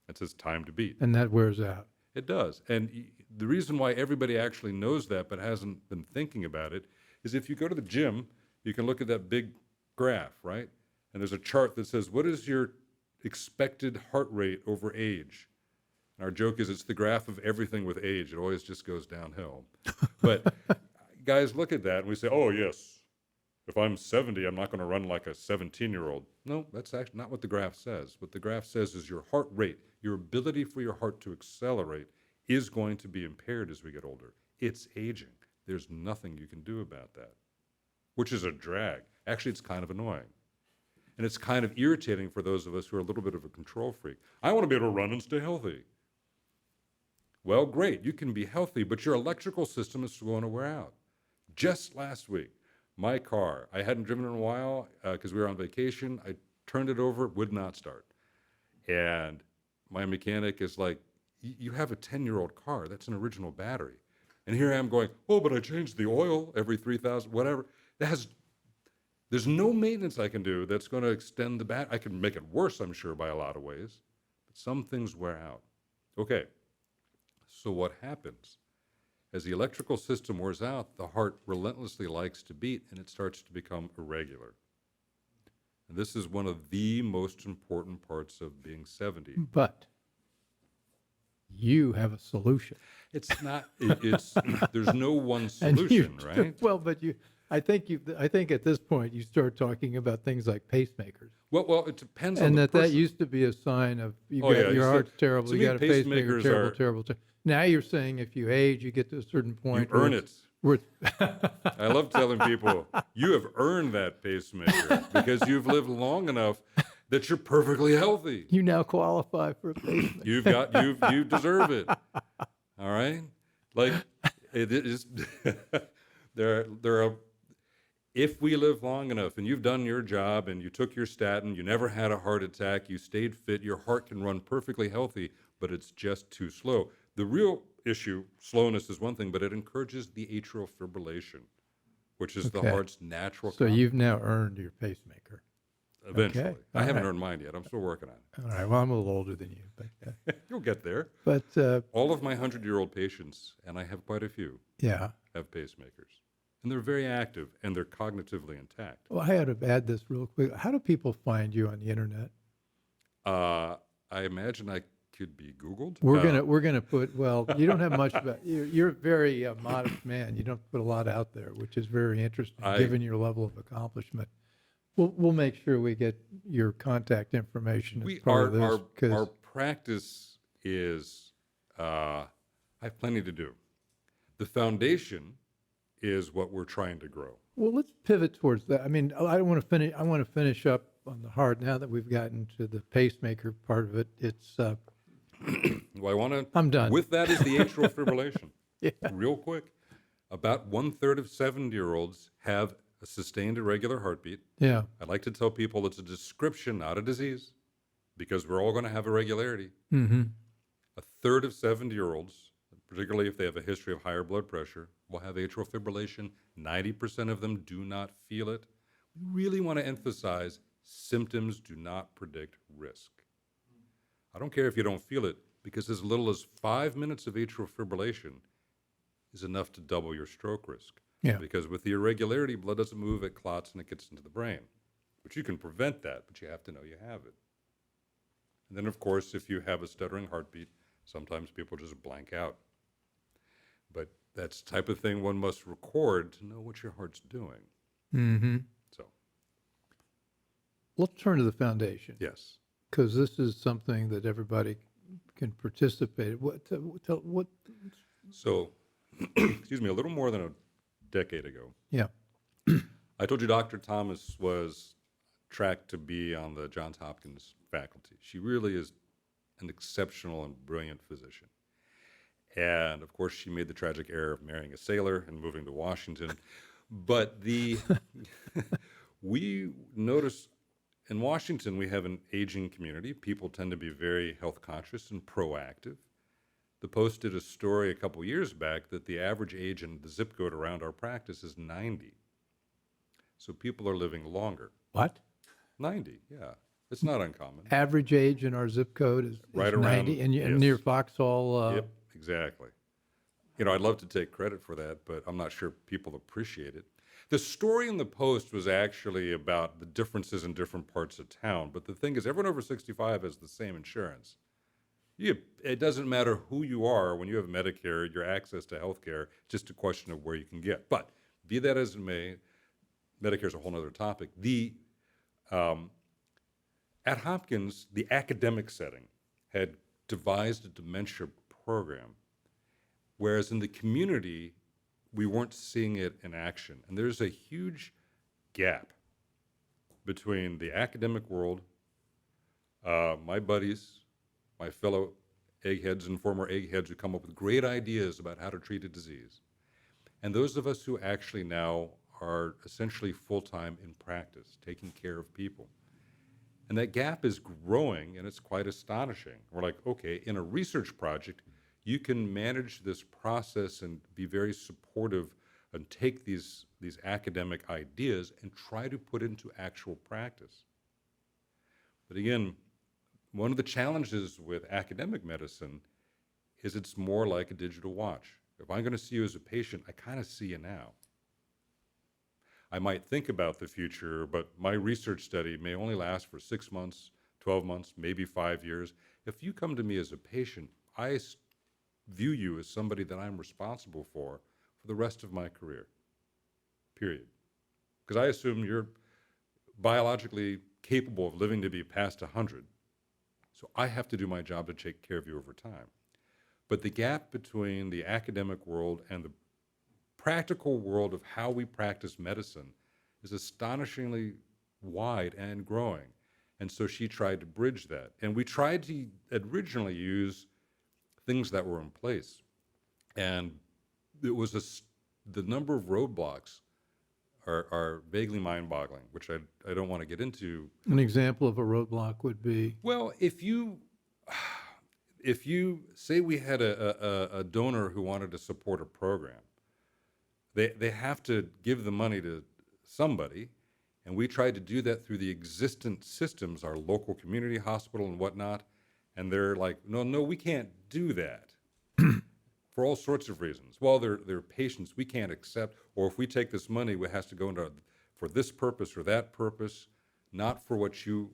It says, time to beat. And that wears out. It does. And the reason why everybody actually knows that but hasn't been thinking about it is if you go to the gym, you can look at that big graph, right? And there's a chart that says, what is your expected heart rate over age? And our joke is it's the graph of everything with age. It always just goes downhill. But guys look at that and we say, oh, yes, if I'm 70, I'm not going to run like a 17-year-old. No, that's actually not what the graph says. What the graph says is your heart rate, your ability for your heart to accelerate is going to be impaired as we get older. It's aging. There's nothing you can do about that, which is a drag. Actually, it's kind of annoying. And it's kind of irritating for those of us who are a little bit of a control freak. I want to be able to run and stay healthy. Well, great, you can be healthy, but your electrical system is going to wear out. Just last week, my car, I hadn't driven in a while because we were on vacation. I turned it over, would not start. And my mechanic is like, you have a 10-year-old car. That's an original battery. And here I am going, oh, but I changed the oil every 3,000, whatever. There's no maintenance I can do that's going to extend the battery. I can make it worse, I'm sure, by a lot of ways. But some things wear out. Okay, so what happens As the electrical system wears out, the heart relentlessly likes to beat, and it starts to become irregular. And this is one of the most important parts of being 70. But you have a solution. It's not. It's there's no one And solution, right? Well, but I think at this point you start talking about things like pacemakers. Well, it depends on And the that person. used to be a sign of Oh, yeah, your you heart's said- terrible, to you me, got a pacemaker, pacemakers terrible, are- terrible. Now you're saying if you age, you get to a certain You point. earn it. Where I love telling people you have earned that pacemaker because you've lived long enough that you're perfectly healthy. you now qualify for a pacemaker. You deserve it. All right, like it is. there are. If we live long enough and you've done your job and you took your statin, you never had a heart attack, you stayed fit, your heart can run perfectly healthy, but it's just too slow. The real issue, slowness is one thing, but it encourages the atrial fibrillation, which is the Okay. heart's natural. So you've now earned your pacemaker. Eventually. Okay. I All haven't right. earned mine yet. I'm still working on it. All right. Well, I'm a little older than you, but You'll get there. all All of my 100-year-old patients, and I have quite a few, yeah. have pacemakers. And they're very active and they're cognitively intact. Well, I had to add this real quick. How do people find you on the internet? I imagine I could be Googled. We're gonna put. Well, you don't have much about. You're a very modest man. You don't put a lot out there, which is very interesting, given your level of accomplishment. We'll make sure we get your contact information as part of this. Our practice is, I have plenty to do. The foundation is what we're trying to grow. Well, let's pivot towards that. I mean, I don't want to finish. I want to finish up on the heart now that we've gotten to the pacemaker part of it. It's. Well, I want to. I'm done. With that is the atrial fibrillation. Yeah. Real quick, about 1/3 of 70-year-olds have a sustained irregular heartbeat. Yeah. I like to tell people it's a description, not a disease, because we're all going to have irregularity. Mm-hmm. A third of 70-year-olds, particularly if they have a history of higher blood pressure, will have atrial fibrillation. 90% of them do not feel it. We really want to emphasize symptoms do not predict risk. I don't care if you don't feel it, because as little as 5 minutes of atrial fibrillation is enough to double your stroke risk. Yeah. Because with the irregularity, blood doesn't move, it clots, and it gets into the brain. But you can prevent that, but you have to know you have it. And then, of course, if you have a stuttering heartbeat, sometimes people just blank out. But that's the type of thing one must record to know what your heart's doing. Mm-hmm. So, Let's turn to the foundation. yes. Because this is something that everybody can participate. What? So, excuse me, a little more than a decade ago, Yeah. I told you Dr. Thomas was tracked to be on the Johns Hopkins faculty. She really is an exceptional and brilliant physician. And of course, she made the tragic error of marrying a sailor and moving to Washington. But we notice in Washington, we have an aging community. People tend to be very health conscious and proactive. The Post did a story a couple years back that the average age in the zip code around our practice is 90. So people are living longer. What? 90, yeah. It's not uncommon. Average age in our zip code is Right around- 90, and yes. near Foxhall. Yep, exactly. You know, I'd love to take credit for that, but I'm not sure people appreciate it. The story in the Post was actually about the differences in different parts of town, but the thing is, everyone over 65 has the same insurance. It doesn't matter who you are. When you have Medicare, your access to health care, just a question of where you can get. But be that as it may, Medicare is a whole other topic. At Hopkins, the academic setting had devised a dementia program, whereas in the community, we weren't seeing it in action. And there's a huge gap between the academic world, my buddies, my fellow eggheads and former eggheads who come up with great ideas about how to treat a disease, and those of us who actually now are essentially full-time in practice, taking care of people. And that gap is growing, and it's quite astonishing. We're like, okay, in a research project, you can manage this process and be very supportive and take these academic ideas and try to put into actual practice. But again, one of the challenges with academic medicine is it's more like a digital watch. If I'm going to see you as a patient, I kind of see you now. I might think about the future, but my research study may only last for 6 months, 12 months, maybe 5 years. If you come to me as a patient, I view you as somebody that I'm responsible for the rest of my career, period. Because I assume you're biologically capable of living to be past 100. So I have to do my job to take care of you over time. But the gap between the academic world and the practical world of how we practice medicine is astonishingly wide and growing. And so she tried to bridge that. And we tried to originally use things that were in place. And it was the number of roadblocks are vaguely mind-boggling, which I don't want to get into. An example of a roadblock would be? Well, if you say we had a donor who wanted to support a program, they have to give the money to somebody, and we tried to do that through the existent systems, our local community hospital and whatnot, and they're like, no, we can't do that. For all sorts of reasons. Well, they're patients we can't accept, or if we take this money, it has to go into for this purpose or that purpose, not for what you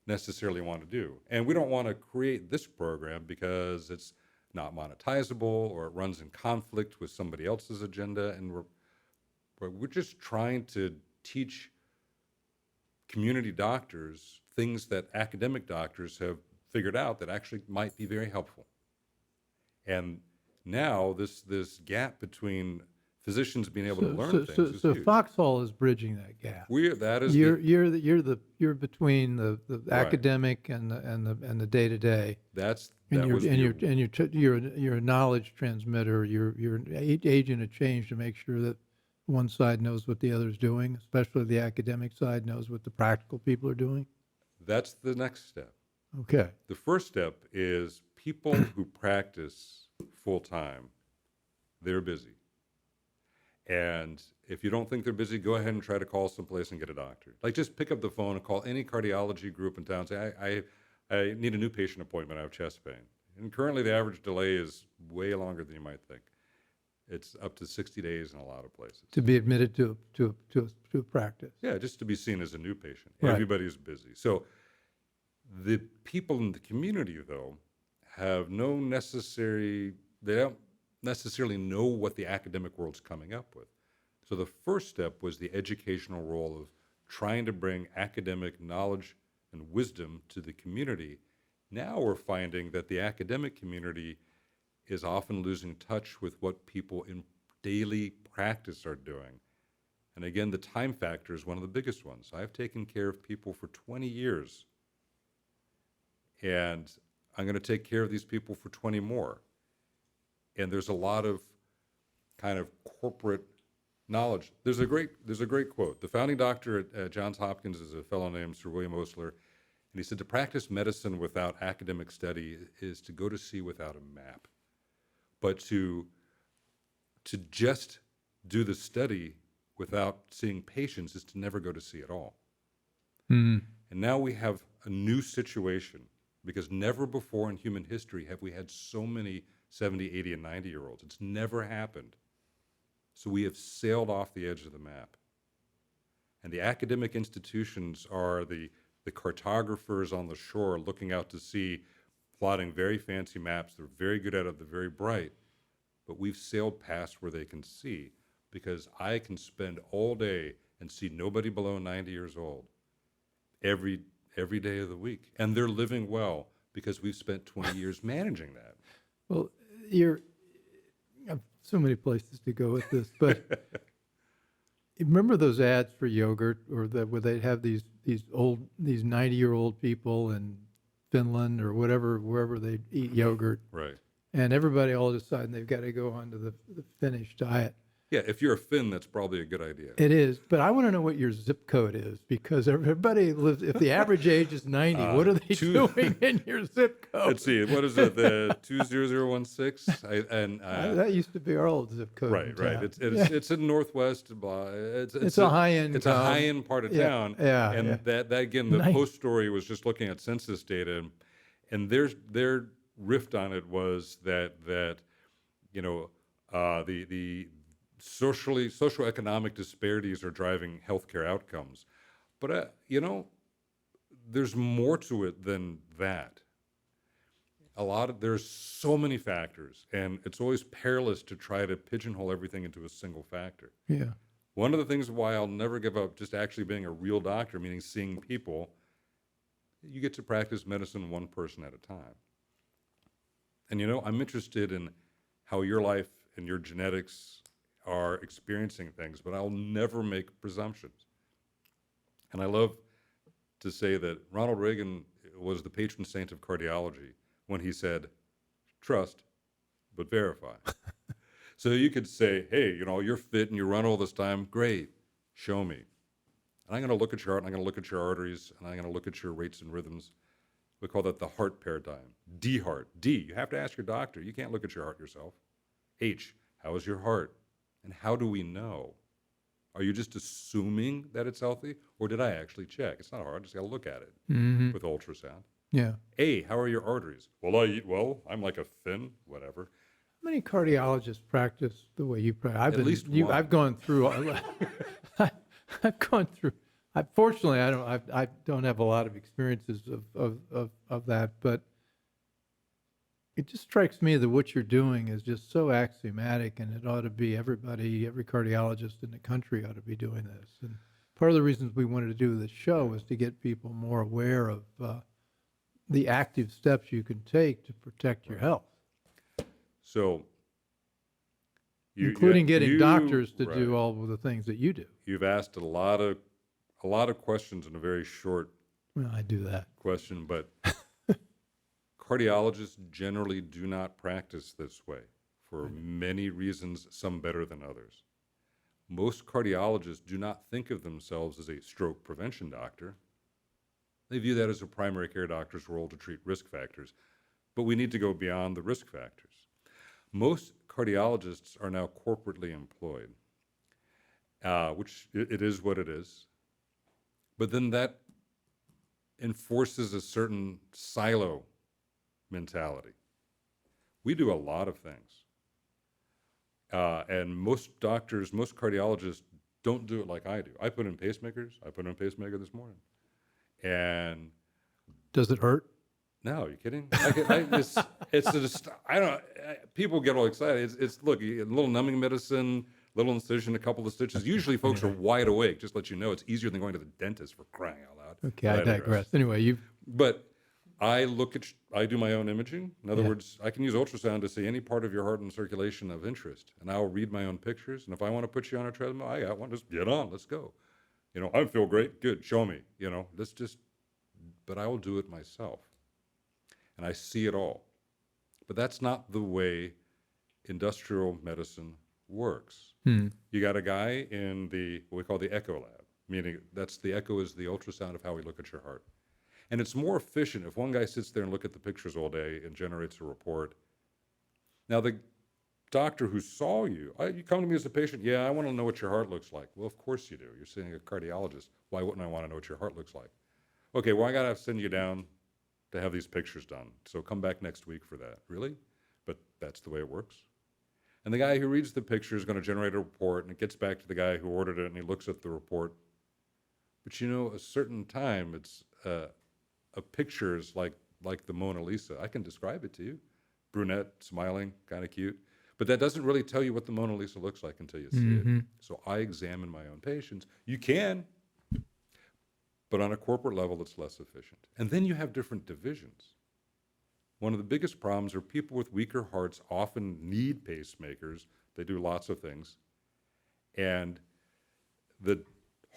necessarily want to do. And we don't want to create this program because it's not monetizable or it runs in conflict with somebody else's agenda. And we're just trying to teach community doctors things that academic doctors have figured out that actually might be very helpful. And now this gap between physicians being able to learn things is huge. Foxhall is bridging that gap. You're between the right. academic and the day to day. You're a knowledge transmitter. You're an agent of change to make sure that one side knows what the other's doing, especially the academic side knows what the practical people are doing. That's the next step. Okay. The first step is people who practice full-time, they're busy. And if you don't think they're busy, go ahead and try to call someplace and get a doctor. Like, just pick up the phone and call any cardiology group in town and say, I need a new patient appointment. I have chest pain. And currently the average delay is way longer than you might think. It's up to 60 days in a lot of places. To be admitted to a practice. Yeah, just to be seen as a new patient. Right. Everybody's busy. So the people in the community, though, have they don't necessarily know what the academic world's coming up with. So the first step was the educational role of trying to bring academic knowledge and wisdom to the community. Now we're finding that the academic community is often losing touch with what people in daily practice are doing. And again, the time factor is one of the biggest ones. I've taken care of people for 20 years, and I'm going to take care of these people for 20 more. And there's a lot of kind of corporate knowledge. There's a great quote. The founding doctor at Johns Hopkins is a fellow named Sir William Osler, and he said, to practice medicine without academic study is to go to sea without a map. But to just do the study without seeing patients is to never go to sea at all. Mm. And now we have a new situation, because never before in human history have we had so many 70, 80, and 90-year-olds. It's never happened. So we have sailed off the edge of the map. And the academic institutions are the cartographers on the shore looking out to sea, plotting very fancy maps. They're very good at it. They're very bright. But we've sailed past where they can see, because I can spend all day and see nobody below 90 years old every day of the week. And they're living well because we've spent 20 years managing that. Well, I have so many places to go with this, but remember those ads for yogurt, or where they'd have these 90-year-old people in Finland or wherever they eat yogurt. Right. And everybody all of a sudden they've got to go onto the Finnish diet. Yeah, if you're a Finn, that's probably a good idea. It is, but I want to know what your zip code is, because everybody lives, if the average age is 90, what are they doing in your zip code? Let's see, what is it, the 20016? That used to be our old zip code. Right. It's in Northwest. It's a high-end. It's a high-end part of town. Yeah. And that again, the Post story was just looking at census data, and their riff on it was that The socioeconomic disparities are driving healthcare outcomes. But, there's more to it than that. There's so many factors, and it's always perilous to try to pigeonhole everything into a single factor. Yeah. One of the things why I'll never give up just actually being a real doctor, meaning seeing people, you get to practice medicine one person at a time. And I'm interested in how your life and your genetics are experiencing things, but I'll never make presumptions. And I love to say that Ronald Reagan was the patron saint of cardiology when he said, trust, but verify. So you could say, hey, you're fit and you run all this time. Great. Show me. And I'm going to look at your heart, and I'm going to look at your arteries, and I'm going to look at your rates and rhythms. We call that the heart paradigm. D heart. D, you have to ask your doctor. You can't look at your heart yourself. H, how is your heart? And how do we know? Are you just assuming that it's healthy, or did I actually check? It's not hard. Just got to look at it with ultrasound. Yeah. A, how are your arteries? Well, I eat well. I'm like a thin, whatever. How many cardiologists practice the way you practice? At least one. I've gone through. I've gone through. Fortunately, I don't have a lot of experiences of that, but it just strikes me that what you're doing is just so axiomatic, and it ought to be every cardiologist in the country ought to be doing this. And part of the reasons we wanted to do this show is to get people more aware of the active steps you can take to protect your health. So, including getting doctors to do all of the things that you do. You've asked a lot of questions in a very short. Well, I do that question, but cardiologists generally do not practice this way for many reasons, some better than others. Most cardiologists do not think of themselves as a stroke prevention doctor. They view that as a primary care doctor's role to treat risk factors, but we need to go beyond the risk factors. Most cardiologists are now corporately employed, which it is what it is. But then that enforces a certain silo mentality. We do a lot of things. And most cardiologists don't do it like I do. I put in pacemakers. I put in a pacemaker this morning. And does it hurt? No, are you kidding? People get all excited. It's look, a little numbing medicine, little incision, a couple of stitches. Usually folks are wide awake. Just let you know, it's easier than going to the dentist, for crying out loud. Okay, I digress. Anyway, But I do my own imaging. In other words, I can use ultrasound to see any part of your heart and circulation of interest. And I'll read my own pictures. And if I want to put you on a treadmill, I got one. Just get on. Let's go. I feel great. Good. Show me. But I will do it myself. And I see it all. But that's not the way industrial medicine works. You got a guy in what we call the echo lab, meaning the echo is the ultrasound of how we look at your heart. And it's more efficient if one guy sits there and look at the pictures all day and generates a report. Now, the doctor who saw you come to me as a patient, I want to know what your heart looks like. Well, of course you do. You're seeing a cardiologist. Why wouldn't I want to know what your heart looks like? Okay, well, I got to send you down to have these pictures done. So come back next week for that. Really? But that's the way it works. And the guy who reads the picture is going to generate a report, and it gets back to the guy who ordered it, and he looks at the report. But a certain time, it's a picture is like the Mona Lisa. I can describe it to you. Brunette, smiling, kind of cute. But that doesn't really tell you what the Mona Lisa looks like until you see it. So I examine my own patients. You can, but on a corporate level, it's less efficient. And then you have different divisions. One of the biggest problems are people with weaker hearts often need pacemakers. They do lots of things. And the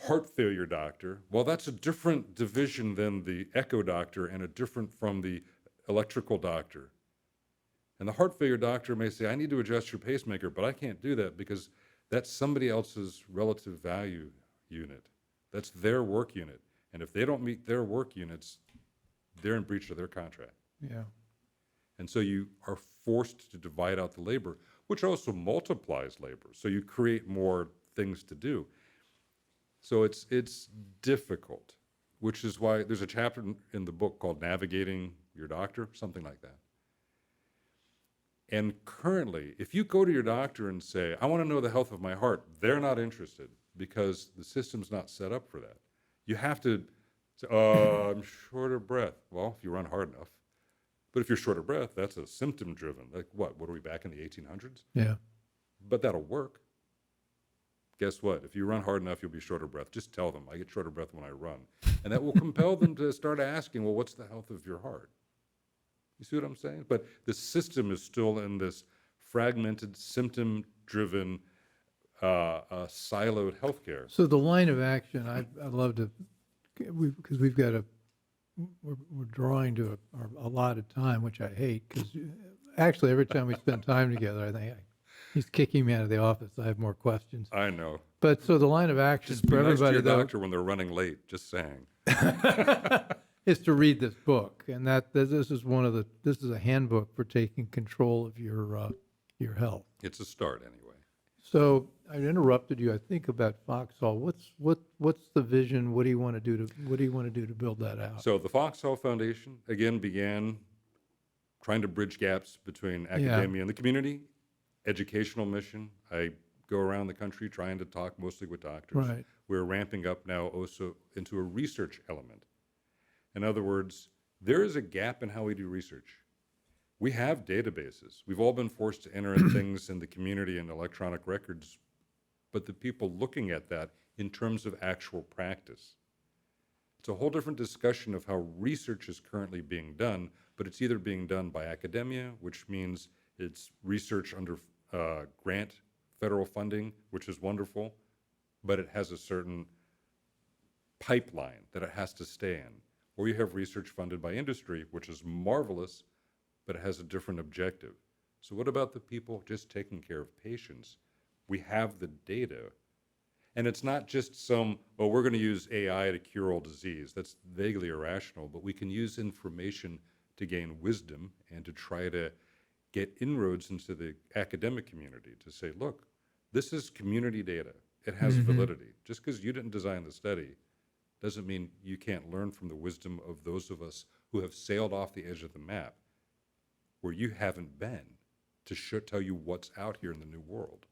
heart failure doctor, well, that's a different division than the echo doctor and a different from the electrical doctor. And the heart failure doctor may say, I need to adjust your pacemaker, but I can't do that because that's somebody else's relative value unit. That's their work unit. And if they don't meet their work units, they're in breach of their contract. Yeah. And so you are forced to divide out the labor, which also multiplies labor. So you create more things to do. So it's difficult, which is why there's a chapter in the book called Navigating Your Doctor, something like that. And currently, if you go to your doctor and say, I want to know the health of my heart, they're not interested because the system's not set up for that. You have to say, I'm short of breath. Well, if you run hard enough. But if you're short of breath, that's a symptom driven. Like what? What are we back in the 1800s? Yeah. But that'll work. Guess what? If you run hard enough, you'll be short of breath. Just tell them, I get short of breath when I run. And that will compel them to start asking, well, what's the health of your heart? You see what I'm saying? But the system is still in this fragmented, symptom-driven, siloed healthcare. So the line of action, I'd love to, because we're drawing to a lot of time, which I hate, because actually every time we spend time together, I think he's kicking me out of the office. I have more questions. I know. But so the line of action Just for be nice to everybody, your though, doctor when they're running late. Just saying. is to read this book, and this is a handbook for taking control of your health. It's a start anyway. So I interrupted you, I think, about Foxhall. What's the vision? What do you want to do to build that out? So the Foxhall Foundation, again, began trying to bridge gaps between academia and the community. Educational mission. I go around the country trying to talk mostly with doctors. Right. We're ramping up now also into a research element. In other words, there is a gap in how we do research. We have databases. We've all been forced to enter in things in the community and electronic records, but the people looking at that in terms of actual practice. It's a whole different discussion of how research is currently being done, but it's either being done by academia, which means it's research under grant federal funding, which is wonderful, but it has a certain pipeline that it has to stay in. Or you have research funded by industry, which is marvelous, but it has a different objective. So what about the people just taking care of patients? We have the data. And it's not just we're going to use AI to cure all disease. That's vaguely irrational, but we can use information to gain wisdom and to try to get inroads into the academic community to say, look, this is community data. It has validity. Just because you didn't design the study doesn't mean you can't learn from the wisdom of those of us who have sailed off the edge of the map where you haven't been to tell you what's out here in the new world.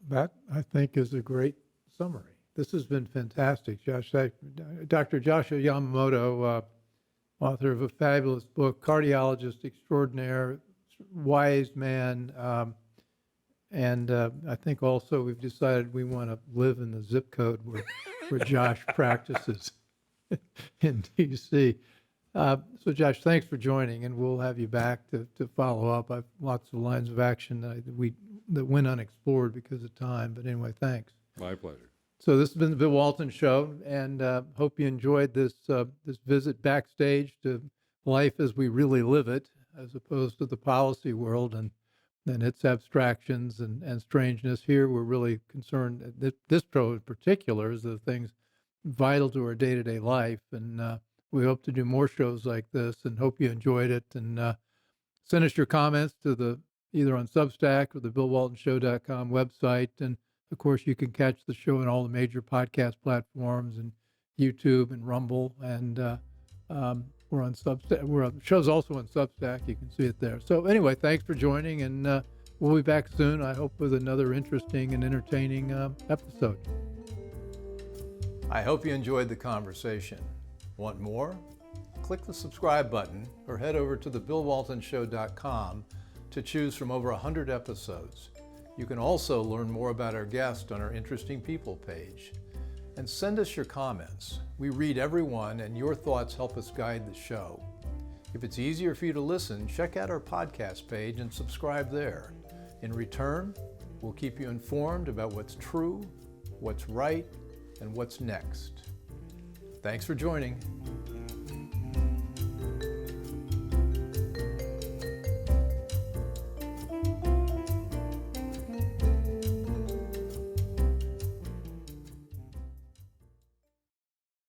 That, I think, is a great summary. This has been fantastic, Josh. Dr. Joshua Yamamoto, author of a fabulous book, cardiologist extraordinaire, wise man, and I think also we've decided we want to live in the zip code where Josh practices in D.C. So, Josh, thanks for joining, and we'll have you back to follow up. I've lots of lines of action that went unexplored because of time. But anyway, thanks. My pleasure. So this has been the Bill Walton Show, and hope you enjoyed this visit backstage to life as we really live it, as opposed to the policy world and its abstractions and strangeness. Here, we're really concerned. This show in particular is the things vital to our day-to-day life, and we hope to do more shows like this, and hope you enjoyed it. And send us your comments to either on Substack or the BillWaltonShow.com website. And of course, you can catch the show on all the major podcast platforms and YouTube and Rumble. And we're on Substack. The show's also on Substack. You can see it there. So anyway, thanks for joining, and we'll be back soon, I hope, with another interesting and entertaining episode. I hope you enjoyed the conversation. Want more? Click the subscribe button or head over to thebillwaltonshow.com to choose from over 100 episodes. You can also learn more about our guest on our Interesting People page. And send us your comments. We read every one, and your thoughts help us guide the show. If it's easier for you to listen, check out our podcast page and subscribe there. In return, we'll keep you informed about what's true, what's right, and what's next. Thanks for joining.